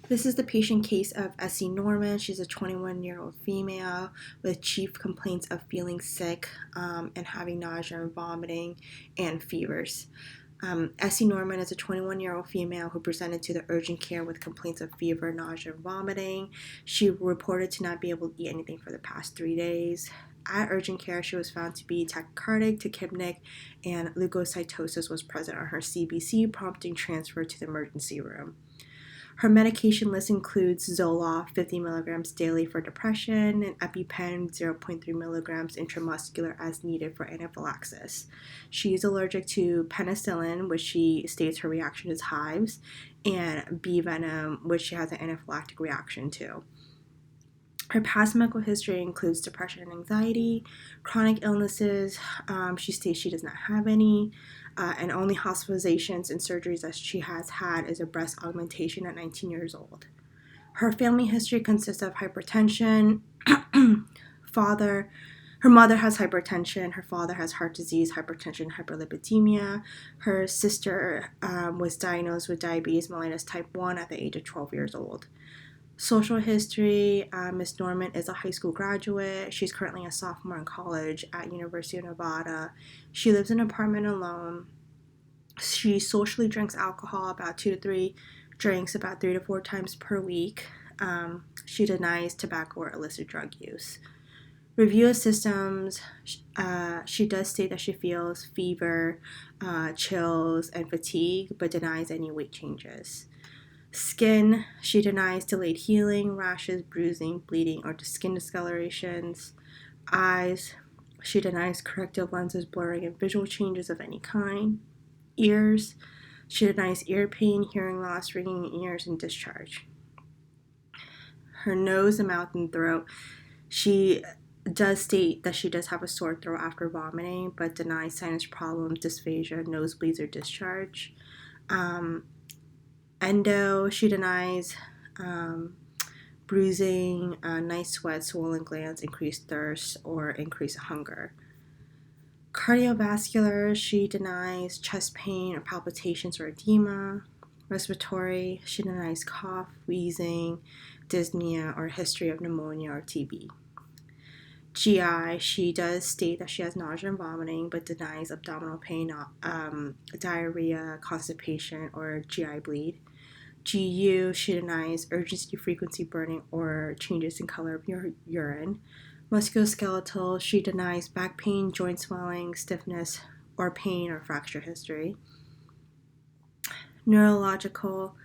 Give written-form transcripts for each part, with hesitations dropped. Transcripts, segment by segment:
This is the patient case of Essie Norman. She's a 21-year-old female with chief complaints of feeling sick and having nausea and vomiting and fevers. Essie Norman is a 21-year-old female who presented to the urgent care with complaints of fever, nausea, and vomiting. She reported to not be able to eat anything for the past 3 days. At urgent care, she was found to be tachycardic, tachypneic, and leukocytosis was present on her CBC, prompting transfer to the emergency room. Her medication list includes Zoloft 50 milligrams daily for depression and EpiPen 0.3 milligrams intramuscular as needed for anaphylaxis. She is allergic to penicillin, which she states her reaction is hives, and bee venom, which she has an anaphylactic reaction to. Her past medical history includes depression and anxiety, chronic illnesses. She states she does not have any, and only hospitalizations and surgeries that she has had is a breast augmentation at 19 years old. Her family history consists of hypertension. father, Her mother has hypertension. Her father has heart disease, hypertension, hyperlipidemia. Her sister was diagnosed with diabetes mellitus type 1 at the age of 12 years old. Social history, Miss Norman is a high school graduate. She's currently a sophomore in college at University of Nevada. She lives in an apartment alone. She socially drinks alcohol about 2 to 3 drinks about 3 to 4 times per week. She denies tobacco or illicit drug use. Review of systems, she does state that she feels fever, chills, and fatigue, but denies any weight changes. Skin, she denies delayed healing, rashes, bruising, bleeding, or skin discolorations. Eyes, she denies corrective lenses, blurring, and visual changes of any kind. Ears, she denies ear pain, hearing loss, ringing in ears, and discharge. Her nose and mouth and throat, she does state that she does have a sore throat after vomiting, but denies sinus problems, dysphagia, nosebleeds, or discharge. Endo, she denies bruising, night sweat, swollen glands, increased thirst, or increased hunger. Cardiovascular, she denies chest pain or palpitations or edema. Respiratory, she denies cough, wheezing, dyspnea, or history of pneumonia or TB. GI, she does state that she has nausea and vomiting, but denies abdominal pain, diarrhea, constipation, or GI bleed. GU, she denies urgency, frequency, burning, or changes in color of urine. Musculoskeletal, she denies back pain, joint swelling, stiffness, or pain or fracture history. Neurological,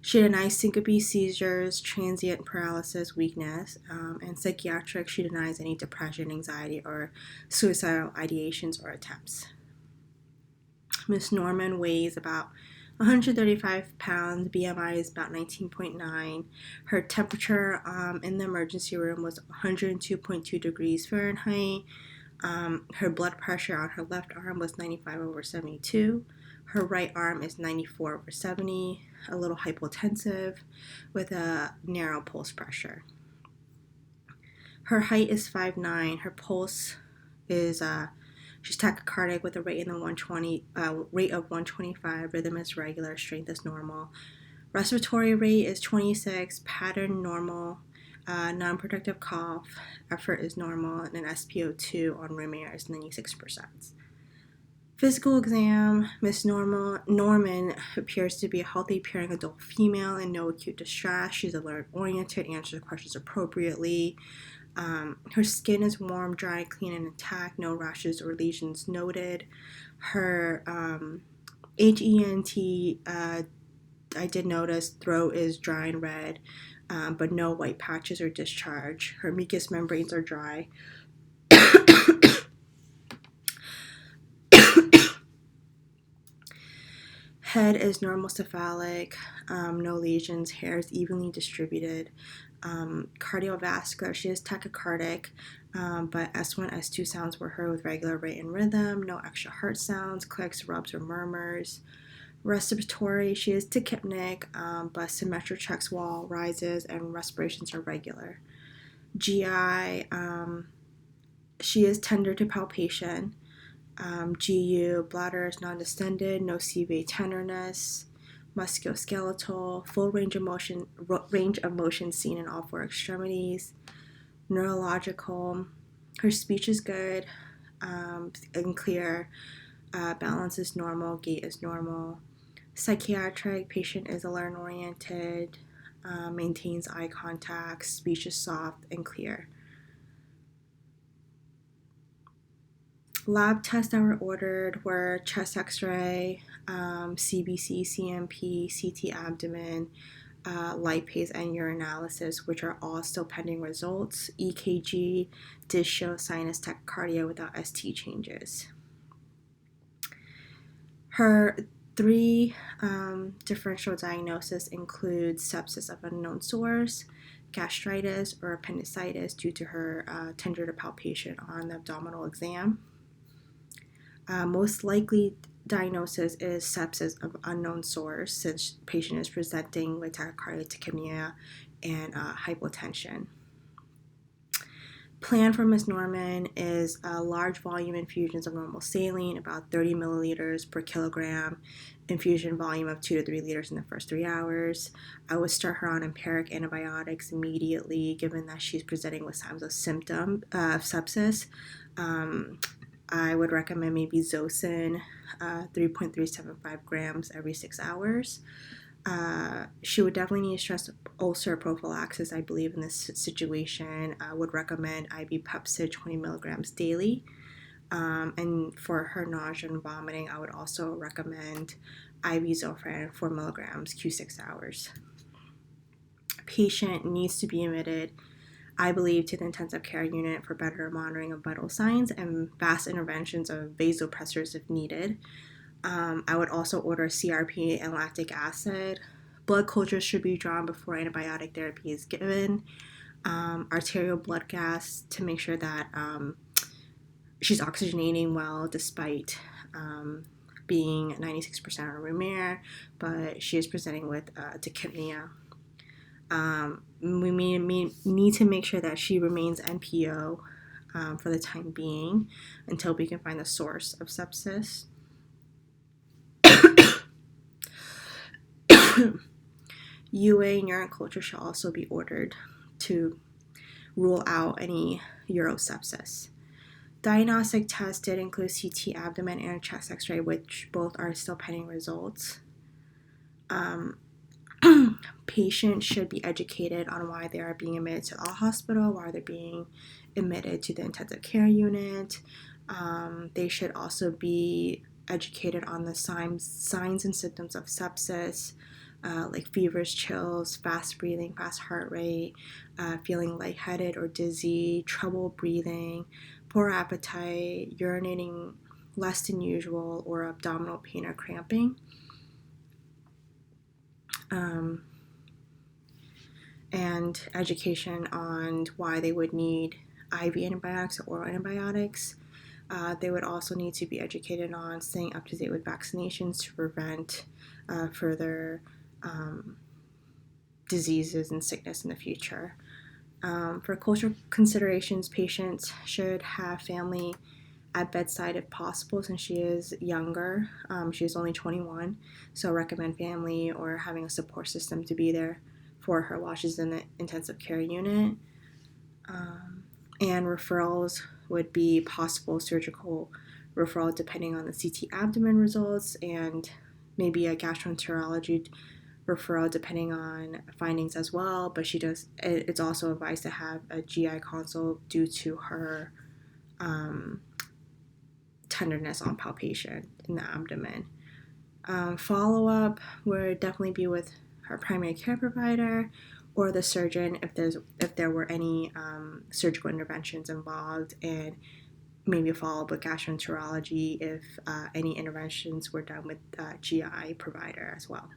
she denies syncope, seizures, transient paralysis, weakness. And psychiatric, she denies any depression, anxiety, or suicidal ideations or attempts. Miss Norman weighs about 135 pounds, BMI is about 19.9. Her temperature in the emergency room was 102.2 degrees Fahrenheit. Her blood pressure on her left arm was 95/72. Her right arm is 94/70, a little hypotensive with a narrow pulse pressure. Her height is 5'9". Her pulse is she's tachycardic with a rate of 125. Rhythm is regular. Strength is normal. Respiratory rate is 26. Pattern normal. Non-productive cough. Effort is normal. And an SpO2 on room air is 96%. Physical exam. Miss Norman appears to be a healthy appearing adult female and no acute distress. She's alert-oriented, answers questions appropriately. Her skin is warm, dry, clean, and intact. No rashes or lesions noted. Her HENT, I did notice throat is dry and red, but no white patches or discharge. Her mucous membranes are dry. Head is normal cephalic, no lesions. Hair is evenly distributed. Cardiovascular, she is tachycardic, but S1, S2 sounds were heard with regular rate and rhythm. No extra heart sounds, clicks, rubs, or murmurs. Respiratory, she is tachypneic, but symmetric checks wall rises and respirations are regular. GI, she is tender to palpation. GU, bladder is non-distended, no CV tenderness. musculoskeletal, full range of motion seen in all four extremities, neurological, her speech is good and clear, balance is normal, gait is normal, psychiatric, patient is alert and oriented, maintains eye contact, speech is soft and clear. Lab tests that were ordered were chest x-ray, CBC, CMP, CT abdomen, lipase, and urinalysis, which are all still pending results. EKG did show sinus tachycardia without ST changes. Her three differential diagnoses include sepsis of unknown source, gastritis, or appendicitis due to her tender palpation on the abdominal exam. Most likely diagnosis is sepsis of unknown source since patient is presenting with tachycardia, tachypnea, and hypotension. Plan for Ms. Norman is large volume infusions of normal saline, about 30 milliliters per kilogram, infusion volume of 2 to 3 liters in the first 3 hours. I would start her on empiric antibiotics immediately, given that she's presenting with signs of symptom of sepsis. I would recommend maybe Zosyn, 3.375 grams every 6 hours. She would definitely need stress ulcer prophylaxis, I believe, in this situation. I would recommend IV Pepcid 20 milligrams daily. And for her nausea and vomiting, I would also recommend IV Zofran 4 milligrams Q6 hours. Patient needs to be admitted, I believe, to the intensive care unit for better monitoring of vital signs and fast interventions of vasopressors if needed. I would also order CRP and lactic acid. Blood cultures should be drawn before antibiotic therapy is given. Arterial blood gas to make sure that she's oxygenating well despite being 96% on room air, but she is presenting with tachypnea. We need to make sure that she remains NPO for the time being until we can find the source of sepsis. UA and urine culture shall also be ordered to rule out any urosepsis. Diagnostic tests did include CT abdomen and chest x-ray, which both are still pending results. Patients should be educated on why they are being admitted to the hospital, why they're being admitted to the intensive care unit. They should also be educated on the signs and symptoms of sepsis, like fevers, chills, fast breathing, fast heart rate, feeling lightheaded or dizzy, trouble breathing, poor appetite, urinating less than usual, or abdominal pain or cramping. And education on why they would need IV antibiotics or oral antibiotics. They would also need to be educated on staying up to date with vaccinations to prevent further diseases and sickness in the future. For cultural considerations, patients should have family at bedside if possible, since she is younger. She is only 21, so recommend family or having a support system to be there for her while she's in the intensive care unit. And referrals would be possible surgical referral depending on the CT abdomen results, and maybe a gastroenterology referral depending on findings as well. But it's also advised to have a GI consult due to her tenderness on palpation in the abdomen. Follow-up would definitely be with her primary care provider or the surgeon if there were any surgical interventions involved, and maybe a follow-up with gastroenterology if any interventions were done with GI provider as well.